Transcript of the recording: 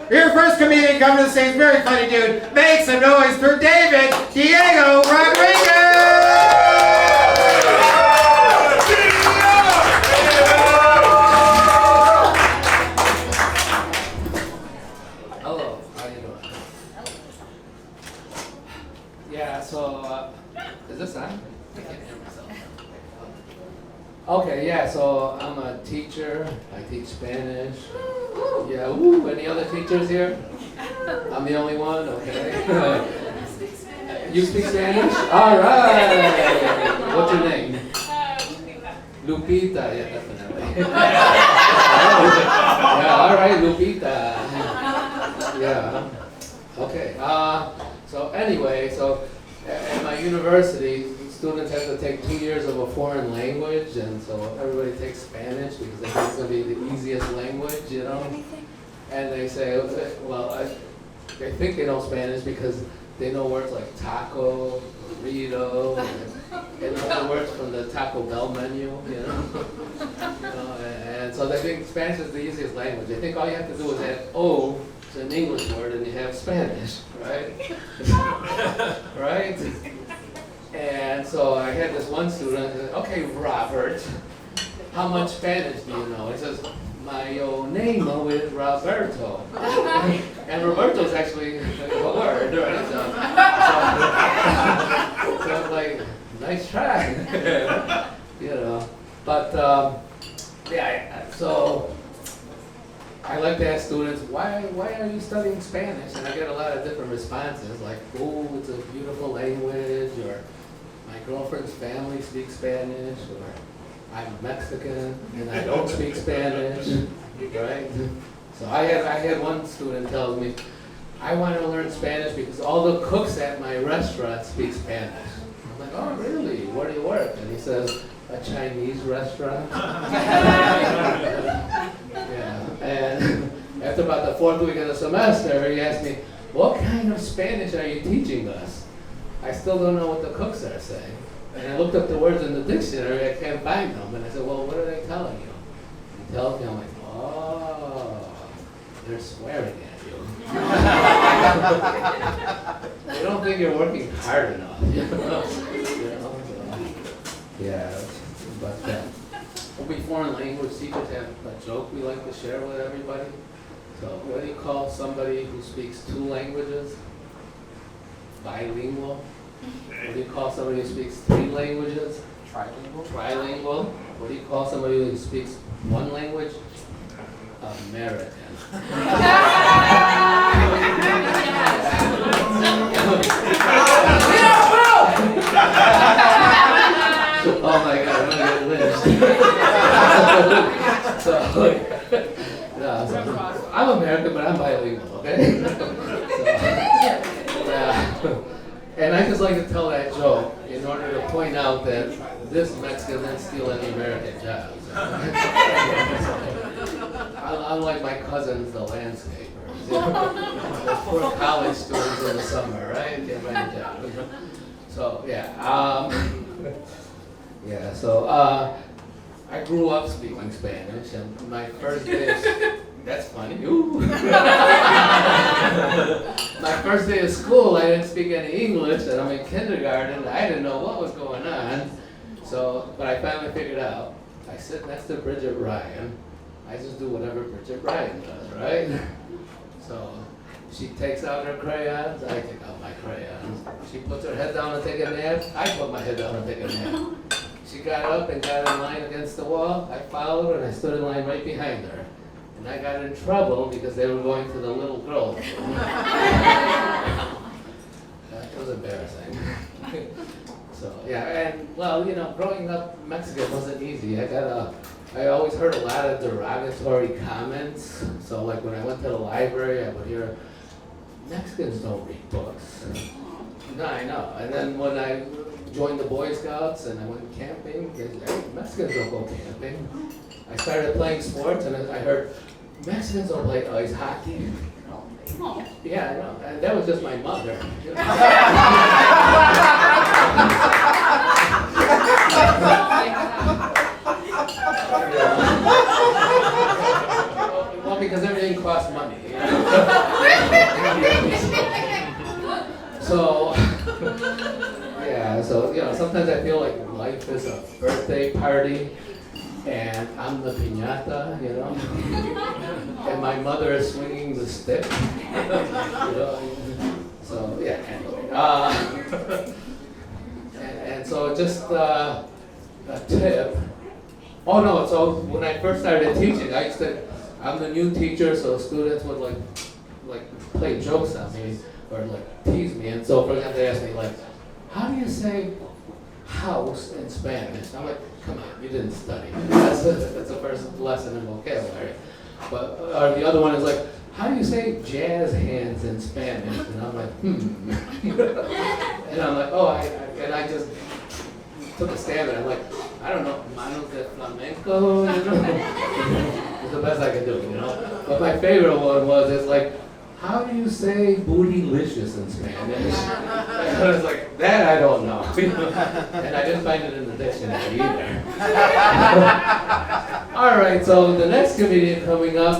Your first comedian coming to the stage, very funny dude. Make some noise for David Diego Rodriguez! Hello, how you doing? Yeah, so, is this on? I can't hear myself. Okay, yeah, so I'm a teacher. I teach Spanish. Yeah, woo, any other teachers here? I'm the only one? Okay. You speak Spanish? All right. What's your name? Lupita, yeah, definitely. Yeah, all right, Lupita. Yeah. Okay. So anyway, at my university, students have to take 2 years of a foreign language, and so everybody takes Spanish because they think it's going to be the easiest language, you know? And they say, well, they think they know Spanish because they know words like taco, burrito, and other words from the Taco Bell menu, you know? And so they think Spanish is the easiest language. They think all you have to do is add O to an English word and you have Spanish, right? Right? And so I had this one student, who said, okay, Robert, how much Spanish do you know? He says, my name is Roberto. And Roberto is actually a word, right? So I'm like, nice try. You know, but yeah, so I like to ask students, why are you studying Spanish? And I get a lot of different responses, like, oh, it's a beautiful language, or my girlfriend's family speaks Spanish, or I'm Mexican and I don't speak Spanish, right? So I had one student tell me, I want to learn Spanish because all the cooks at my restaurant speak Spanish. I'm like, oh really? Where do you work? And he says, a Chinese restaurant. Yeah. And after about the 4th week of the semester, he asked me, what kind of Spanish are you teaching us? I still don't know what the cooks are saying. And I looked up the words in the dictionary, I can't find them. And I said, well, what are they telling you? He tells me, I'm like, oh, they're swearing at you. They don't think you're working hard enough. You know? Yeah, but we foreign language teachers have a joke we like to share with everybody. So what do you call somebody who speaks 2 languages? Bilingual. What do you call somebody who speaks 3 languages? Trilingual. What do you call somebody who speaks 1 language? American. Oh my God, I'm gonna get lynched. So, I'm American, but I'm bilingual, okay? And I just like to tell that joke in order to point out that this Mexican didn't steal any American jobs. Unlike my cousins, the landscapers. Those poor college students in the summer, right? Can't find a job. So, yeah. Yeah, so I grew up speaking Spanish, and my first day of... That's funny. Ooh. My first day of school, I didn't speak any English, and I'm in kindergarten. I didn't know what was going on. So, but I finally figured out. I sit next to Bridget Ryan. I just do whatever Bridget Ryan does, right? So she takes out her crayons. I take out my crayons. She puts her head down and take a nap. I put my head down and take a nap. She got up and got in line against the wall. I followed her and I stood in line right behind her. And I got in trouble because they were going to the little girls' room. That was embarrassing. So yeah, and well, you know, growing up Mexican wasn't easy. I always heard a lot of derogatory comments. So like when I went to the library, I would hear, Mexicans don't read books. No, I know. And then when I joined the Boy Scouts and I went camping, they said, hey, Mexicans don't go camping. I started playing sports and I heard, Mexicans don't play ice hockey. Yeah, I know. And that was just my mother. Well, because everything costs money. You know? So, yeah, so, sometimes I feel like life is a birthday party, and I'm the piñata, and my mother is swinging the stick, So, yeah, anyway. And so just a tip. Oh no, so when I first started teaching, I'm the new teacher, so students would like play jokes on me or like tease me. And so for example, they asked me like, how do you say house in Spanish? I'm like, come on, you didn't study. That's the first lesson in vocabulary. But or the other one is like, how do you say jazz hands in Spanish? And I'm like, And I'm like, and I just took a stab at it. I'm like, I don't know, manos de flamenco, It's the best I could do, But my favorite one is like, how do you say bootylicious in Spanish? And I was like, that I don't know. And I didn't find it in the dictionary either. All right, so the next comedian coming up